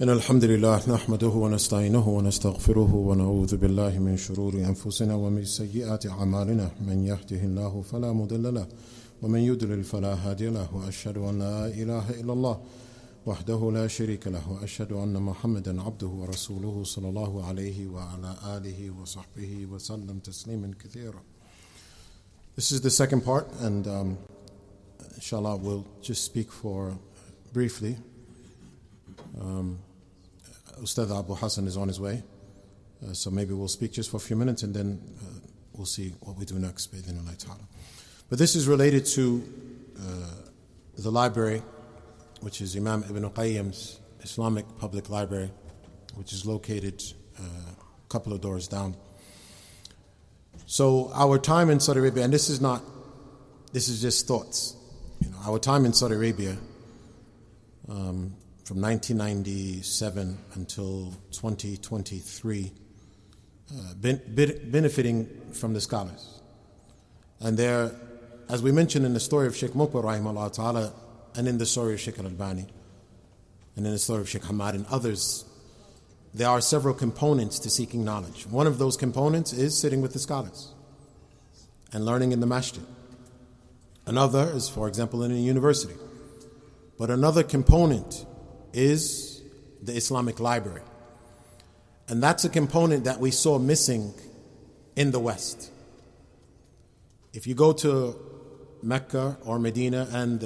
إن الحمد لله نحمده ونستعينه ونستغفره ونعوذ بالله من شرور أنفسنا ومن سيئات أعمالنا من يهده الله فلا مضل له ومن يضلل فلا هادي له وأشهد أن لا إله إلا الله وحده لا شريك له وأشهد أن محمدا عبده ورسوله صلى الله عليه وعلى آله وصحبه وسلم تسليما كثيرا. This is the second part, and inshallah we'll just speak for briefly. Ustad Abu Hassan is on his way, so maybe we'll speak just for a few minutes and then we'll see what we do next. But this is related to the library, which is Imam Ibn Qayyim's Islamic Public Library, which is located a couple of doors down. So our time in Saudi Arabia, and this is just thoughts. Our time in Saudi Arabia, from 1997 until 2023, benefiting from the scholars. And there, as we mentioned in the story of Sheikh Muqbil rahimahullah ta'ala, and in the story of Sheikh Al-Albani, and in the story of Sheikh Hamad and others, there are several components to seeking knowledge. One of those components is sitting with the scholars and learning in the masjid. Another is, for example, in a university. But another component is the Islamic library. And that's a component that we saw missing in the West. If you go to Mecca or Medina, and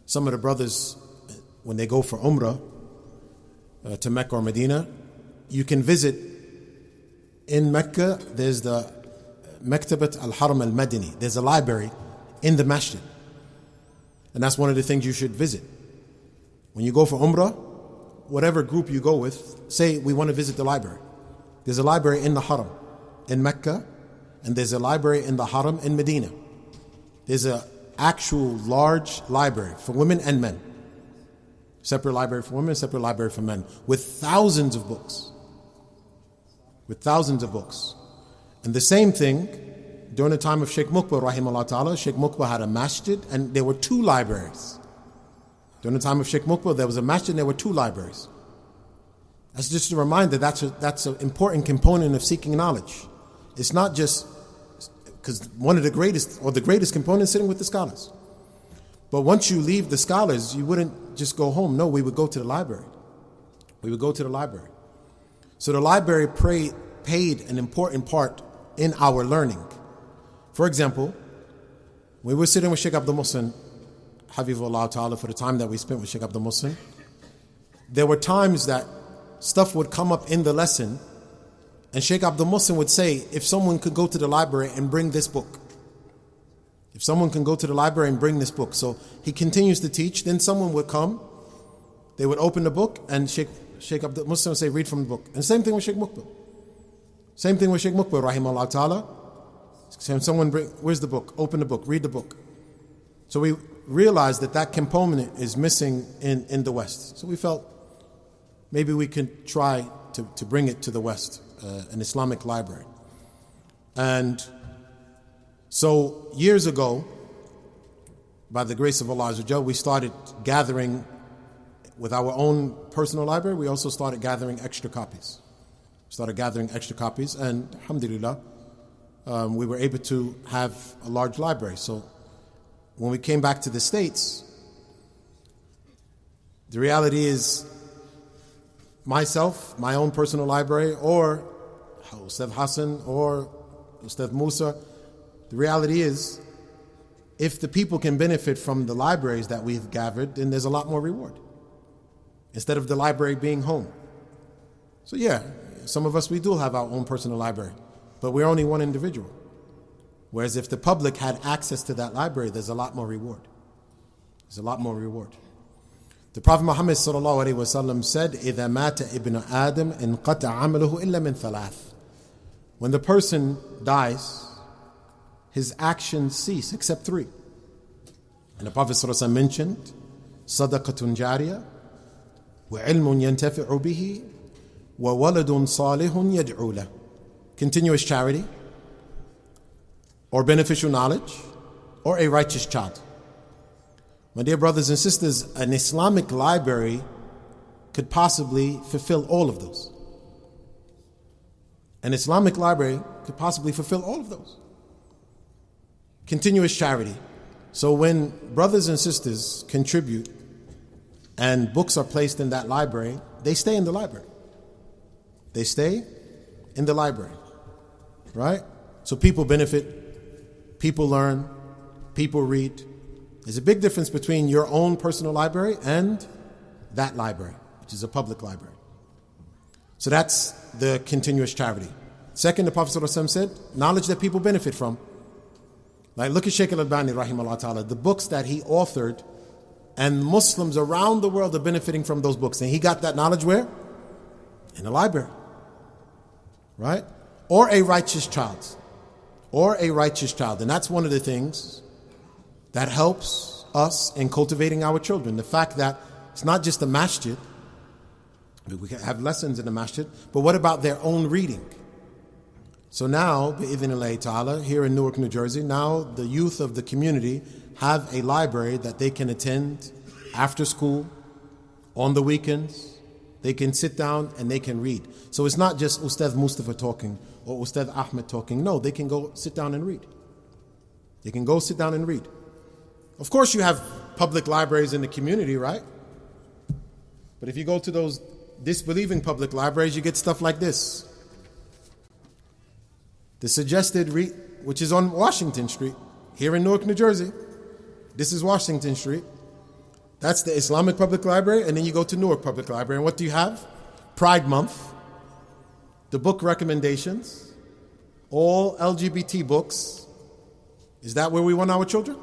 some of the brothers, when they go for Umrah to Mecca or Medina, you can visit in Mecca. There's the Maktabat al-Haram al-Madini. There's a library in the masjid. And that's one of the things you should visit. When you go for Umrah, whatever group you go with, say we want to visit the library. There's a library in the Haram in Mecca, and there's a library in the Haram in Medina. There's an actual large library for women and men. Separate library for women, separate library for men, with thousands of books. With thousands of books. And the same thing, during the time of Sheikh Muqbil rahimahullah ta'ala, Sheikh Muqbil had a masjid, and there were two libraries. During the time of Sheikh Muqbil, there was a masjid and there were two libraries. That's just a reminder that's an important component of seeking knowledge. It's not just because one of the greatest, or the greatest component is sitting with the scholars. But once you leave the scholars, you wouldn't just go home. No, we would go to the library. We would go to the library. So the library paid an important part in our learning. For example, we were sitting with Sheikh Abdul Muhsin, Habibullah Ta'ala, for the time that we spent with Sheikh Abdul Muhsin, there were times that stuff would come up in the lesson, and Sheikh Abdul Muhsin would say, if someone could go to the library and bring this book. If someone can go to the library and bring this book. So he continues to teach, then someone would come, they would open the book, and Sheikh Abdul Muhsin would say, read from the book. And same thing with Sheikh Muqbil. Same thing with Sheikh Muqbil, rahimahullah ta'ala. Someone bring, where's the book? Open the book, read the book. So we realized that component is missing in the West. So we felt maybe we could try to bring it to the West, an Islamic library. And so years ago, by the grace of Allah Azza wa Jal, we started gathering with our own personal library. We also started gathering extra copies. And alhamdulillah, we were able to have a large library. So when we came back to the States, the reality is myself, my own personal library, or Ustad Hassan or Ustad Musa, the reality is if the people can benefit from the libraries that we've gathered, then there's a lot more reward instead of the library being home. So yeah, some of us, we do have our own personal library, but we're only one individual. Whereas if the public had access to that library, there's a lot more reward. The Prophet Muhammad sallallahu alaihi wasallam said, إِذَا مَاتَ إِبْنُ آدَمْ إِنْقَطَعَ عَمَلُهُ إِلَّا مِنْ ثَلَاثٍ. When the person dies, his actions cease except three. And the Prophet sallallahu alaihi wasallam mentioned, صَدَقَةٌ جَارِيَةٌ وَعِلْمٌ يَنْتَفِعُ بِهِ وَوَلَدٌ صَالِحٌ يَدْعُو لَهُ. Continuous charity, or beneficial knowledge, or a righteous child. My dear brothers and sisters, an Islamic library could possibly fulfill all of those. An Islamic library could possibly fulfill all of those. Continuous charity. So when brothers and sisters contribute and books are placed in that library, they stay in the library. They stay in the library, right? So people benefit, people learn, people read. There's a big difference between your own personal library and that library, which is a public library. So that's the continuous charity. Second, the Prophet ﷺ said, knowledge that people benefit from. Like, look at Shaykh al-Albani, rahimahullah ta'ala, the books that he authored, and Muslims around the world are benefiting from those books. And he got that knowledge where? In a library. Right? Or a righteous child. Or a righteous child. And that's one of the things that helps us in cultivating our children. The fact that it's not just a masjid. We can have lessons in the masjid. But what about their own reading? So now, bi'idhnillahi ta'ala, here in Newark, New Jersey, now the youth of the community have a library that they can attend after school, on the weekends. They can sit down and they can read. So it's not just Ustad Mustafa talking or Ustad Ahmed talking. No, they can go sit down and read. They can go sit down and read. Of course you have public libraries in the community, right? But if you go to those disbelieving public libraries, you get stuff like this. The suggested which is on Washington Street, here in Newark, New Jersey. This is Washington Street. That's the Islamic Public Library, and then you go to Newark Public Library. And what do you have? Pride Month, the book recommendations, all LGBT books. Is that where we want our children?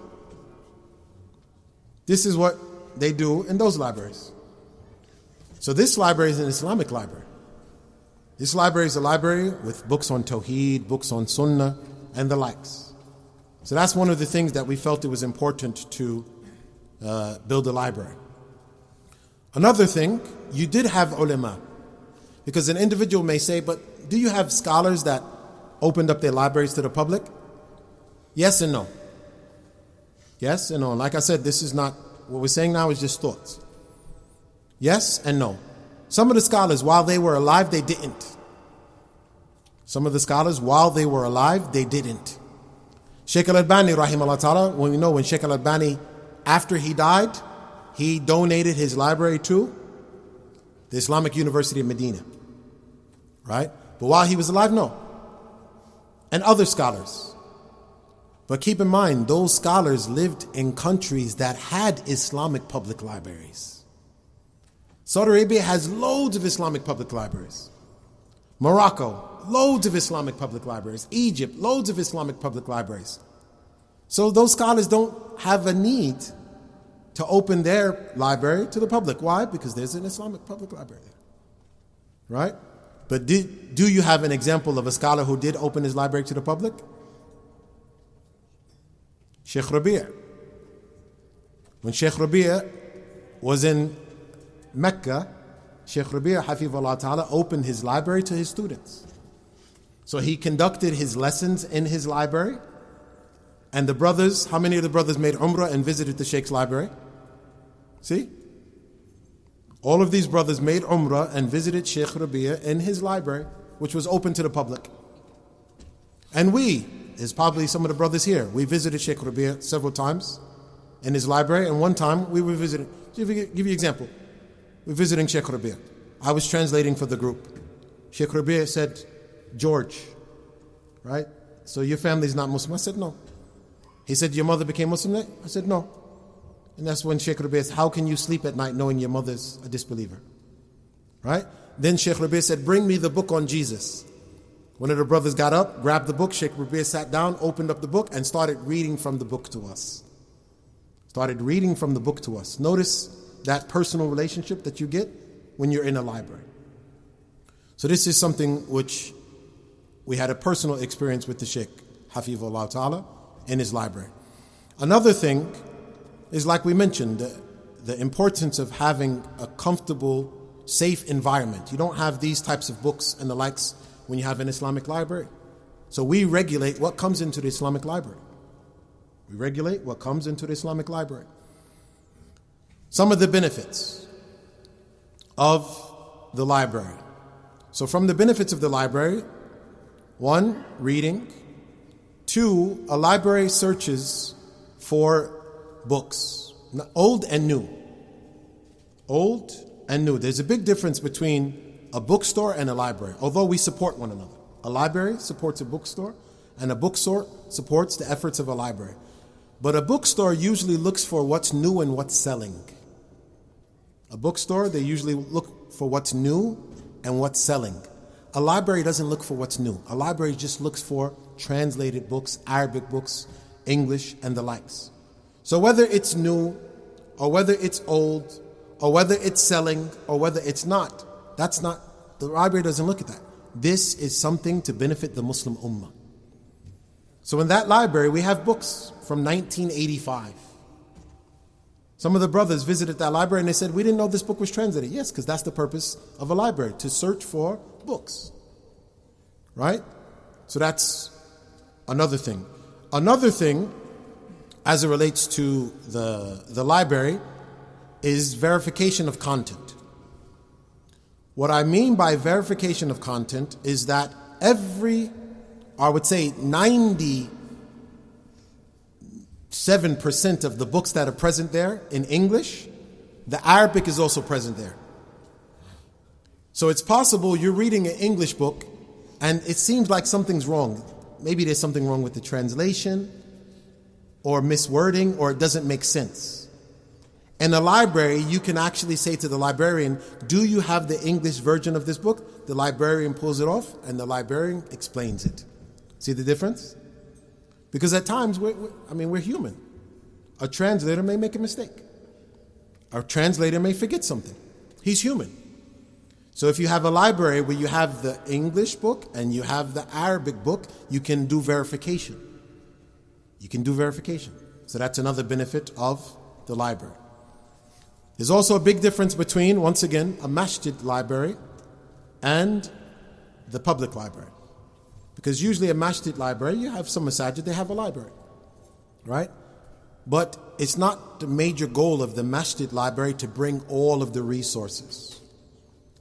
This is what they do in those libraries. So this library is an Islamic library. This library is a library with books on Tawheed, books on Sunnah, and the likes. So that's one of the things that we felt it was important to build a library. Another thing, you did have ulama. Because an individual may say, but do you have scholars that opened up their libraries to the public? Yes and no. Yes and no. Like I said, this is not, what we're saying now is just thoughts. Yes and no. Some of the scholars, while they were alive, they didn't. Some of the scholars, while they were alive, they didn't. Shaykh al-Albani, rahimahullah ta'ala, when Shaykh al-Albani, after he died, he donated his library to the Islamic University of Medina. Right? But while he was alive, no. And other scholars. But keep in mind, those scholars lived in countries that had Islamic public libraries. Saudi Arabia has loads of Islamic public libraries. Morocco, loads of Islamic public libraries. Egypt, loads of Islamic public libraries. So those scholars don't have a need to open their library to the public. Why? Because there's an Islamic public library there. Right? But do you have an example of a scholar who did open his library to the public? Sheikh Rabi'. When Sheikh Rabi' was in Mecca, Sheikh Rabi', Hafizahullah Ta'ala, opened his library to his students. So he conducted his lessons in his library. And the brothers, how many of the brothers made Umrah and visited the Sheikh's library? See? All of these brothers made Umrah and visited Sheikh Rabi' in his library, which was open to the public. And there's probably some of the brothers here, we visited Sheikh Rabi' several times in his library, and one time we were visiting, to give you an example, we're visiting Sheikh Rabi'. I was translating for the group. Sheikh Rabi' said, George, right? So your family's not Muslim? I said, no. He said, your mother became Muslim? I said, no. And that's when Sheikh Rabi' said, how can you sleep at night knowing your mother's a disbeliever? Right? Then Sheikh Rabi' said, bring me the book on Jesus. One of the brothers got up, grabbed the book, Sheikh Rabi' sat down, opened up the book, and started reading from the book to us. Started reading from the book to us. Notice that personal relationship that you get when you're in a library. So this is something which we had a personal experience with the Sheikh, Hafizahullah Ta'ala, in his library. Another thing is, like we mentioned, the importance of having a comfortable, safe environment. You don't have these types of books and the likes when you have an Islamic library. So we regulate what comes into the Islamic library. We regulate what comes into the Islamic library. Some of the benefits of the library. So from the benefits of the library, 1, reading. 2, a library searches for books, old and new. Old and new. There's a big difference between a bookstore and a library, although we support one another. A library supports a bookstore, and a bookstore supports the efforts of a library. But a bookstore usually looks for what's new and what's selling. A bookstore, they usually look for what's new and what's selling. A library doesn't look for what's new. A library just looks for translated books, Arabic books, English, and the likes. So whether it's new, or whether it's old, or whether it's selling, or whether it's not, the library doesn't look at that. This is something to benefit the Muslim Ummah. So in that library, we have books from 1985. Some of the brothers visited that library and they said, we didn't know this book was translated. Yes, because that's the purpose of a library, to search for books. Right? So that's another thing. Another thing, as it relates to the library, is verification of content. What I mean by verification of content is that I would say 97% of the books that are present there in English, the Arabic is also present there. So it's possible you're reading an English book and it seems like something's wrong. Maybe there's something wrong with the translation or miswording, or it doesn't make sense. In a library, you can actually say to the librarian, do you have the English version of this book? The librarian pulls it off and the librarian explains it. See the difference? Because at times, we're human. A translator may make a mistake. A translator may forget something. He's human. So if you have a library where you have the English book and you have the Arabic book, you can do verification. So that's another benefit of the library. There's also a big difference between, once again, a masjid library and the public library. Because usually a masjid library, you have some masajid, they have a library, right? But it's not the major goal of the masjid library to bring all of the resources.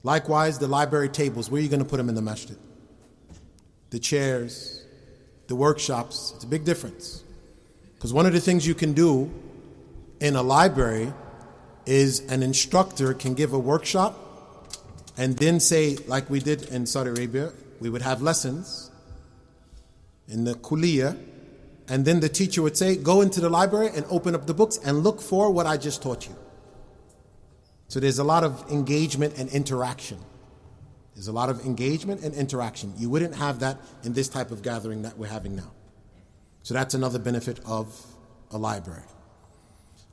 Likewise, the library tables, where are you going to put them in the masjid? The chairs, the workshops, it's a big difference. Because one of the things you can do in a library is an instructor can give a workshop and then say, like we did in Saudi Arabia, we would have lessons in the kuliya, and then the teacher would say, go into the library and open up the books and look for what I just taught you. So there's a lot of engagement and interaction. You wouldn't have that in this type of gathering that we're having now. So that's another benefit of a library.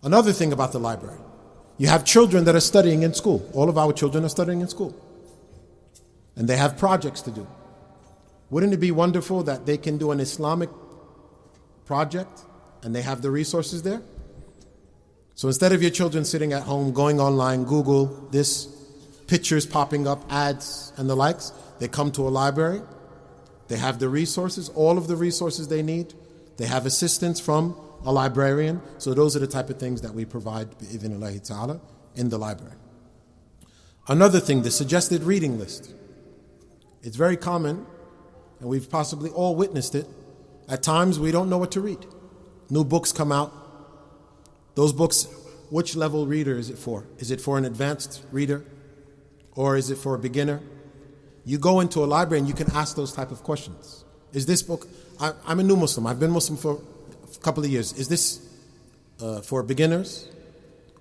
Another thing about the library, you have children that are studying in school. All of our children are studying in school. And they have projects to do. Wouldn't it be wonderful that they can do an Islamic project and they have the resources there? So instead of your children sitting at home, going online, Google this, pictures popping up, ads and the likes, they come to a library. They have the resources, all of the resources they need. They have assistance from a librarian. So those are the type of things that we provide bi'idhnillahi ta'ala in the library. Another thing, the suggested reading list. It's very common, and we've possibly all witnessed it. At times we don't know what to read. New books come out. Those books, which level reader is it for? Is it for an advanced reader? Or is it for a beginner? You go into a library and you can ask those type of questions. Is this book, I'm a new Muslim, I've been Muslim for a couple of years. Is this for beginners?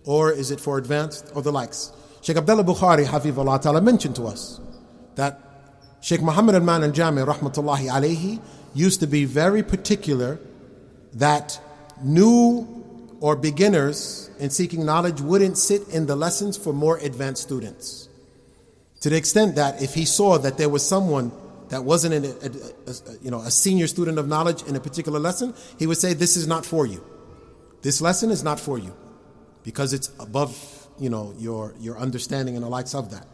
Or is it for advanced? Or the likes? Sheikh Abdullah Bukhari, Hafizahullah Ta'ala, mentioned to us that Sheikh Muhammad al-Man al-Jami, rahmatullahi alayhi, used to be very particular that new or beginners in seeking knowledge wouldn't sit in the lessons for more advanced students. To the extent that if he saw that there was someone that wasn't a senior student of knowledge in a particular lesson, he would say, this is not for you. This lesson is not for you because it's above your understanding and the likes of that.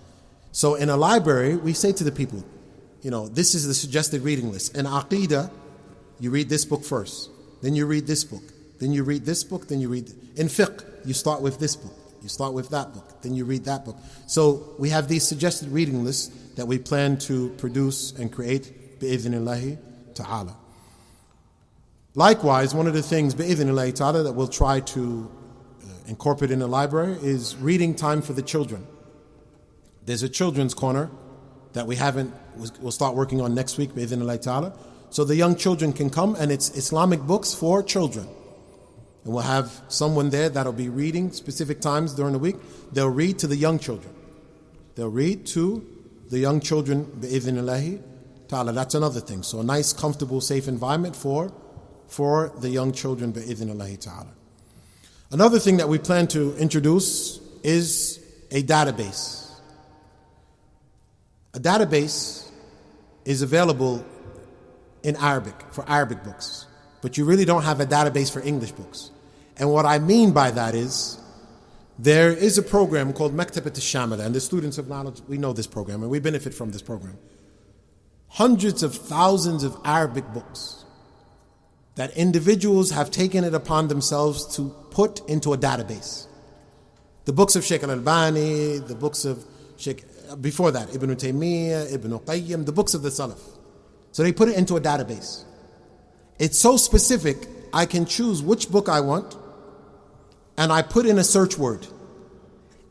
So in a library, we say to the people, this is the suggested reading list. In Aqidah, you read this book first, then you read this book, then you read this book, then you read. In fiqh, you start with this book. You start with that book, then you read that book. So we have these suggested reading lists that we plan to produce and create bi'idhnillahi ta'ala. Likewise, one of the things bi'idhnillahi ta'ala that we'll try to incorporate in the library is reading time for the children. There's a children's corner that we'll start working on next week bi'idhnillahi ta'ala. So the young children can come, and it's Islamic books for children. And we'll have someone there that'll be reading specific times during the week. They'll read to the young children. They'll read to the young children bi'idhnillahi ta'ala. That's another thing. So a nice, comfortable, safe environment for the young children bi'idhnillahi ta'ala. Another thing that we plan to introduce is a database. A database is available in Arabic, for Arabic books. But you really don't have a database for English books. And what I mean by that is, there is a program called Maktabat al-Shamila, and the students of knowledge, we know this program, and we benefit from this program. Hundreds of thousands of Arabic books that individuals have taken it upon themselves to put into a database. The books of Shaykh al-Albani, the books of Shaykh, before that, Ibn Taymiyyah, Ibn Qayyim, the books of the Salaf. So they put it into a database. It's so specific, I can choose which book I want, and I put in a search word.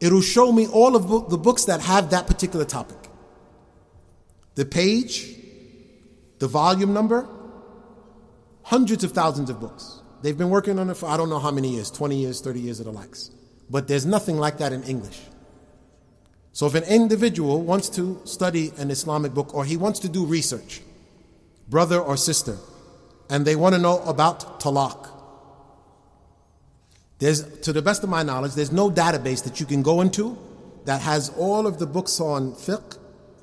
It'll show me all of the books that have that particular topic. The page, the volume number, hundreds of thousands of books. They've been working on it for I don't know how many years, 20 years, 30 years, or the likes. But there's nothing like that in English. So if an individual wants to study an Islamic book, or he wants to do research, brother or sister, and they want to know about talaq, to the best of my knowledge, there's no database that you can go into that has all of the books on fiqh,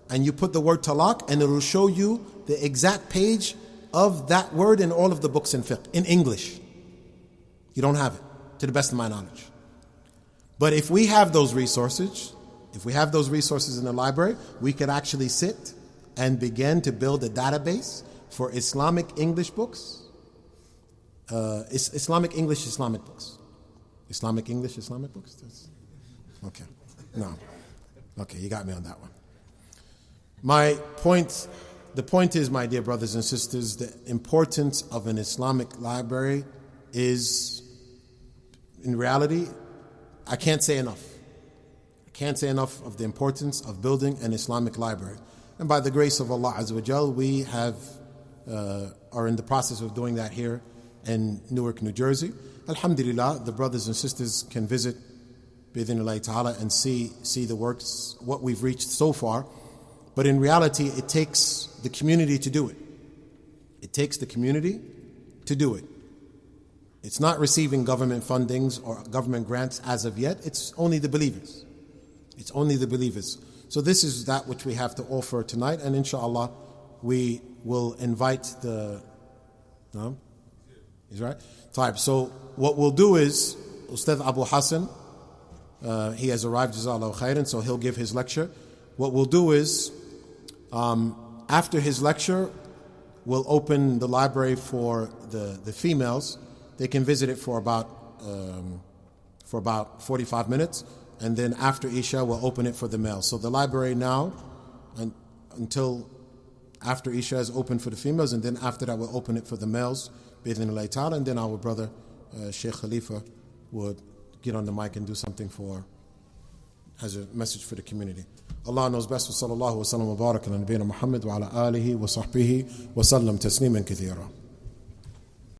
and you put the word talaq, and it will show you the exact page of that word in all of the books in fiqh, in English. You don't have it, to the best of my knowledge. But if we have those resources, in the library, we could actually sit and begin to build a database for Islamic English books. Islamic English Islamic books. Islamic English Islamic books? Okay. No. Okay, you got me on that one. The point is, my dear brothers and sisters, the importance of an Islamic library is, in reality, I can't say enough. I can't say enough of the importance of building an Islamic library. And by the grace of Allah Azza wa Jal, we are in the process of doing that here in Newark, New Jersey. Alhamdulillah, the brothers and sisters can visit bi'idhnillahi ta'ala and see the works, what we've reached so far. But in reality, it takes the community to do it. It takes the community to do it. It's not receiving government fundings or government grants as of yet. It's only the believers. It's only the believers. So this is that which we have to offer tonight, and inshallah, we will invite the... No? He's right? Type. So what we'll do is, Ustad Abu Hassan, he has arrived, Jazakallahu khairan, so he'll give his lecture. What we'll do is, after his lecture, we'll open the library for the females. They can visit it for about 45 minutes, and then after Isha, we'll open it for the males. So the library now, until after Isha, is open for the females, and then after that, we'll open it for the males, bi'idhnillahi ta'ala, and then our brother, Sheikh Khalifa, would get on the mic and do something as a message for the community. Allah knows best. Wa sallallahu wa sallam wa baraka ala nabiyyina Muhammad wa ala alihi wa sahbihi wa sallam tasliman kathira.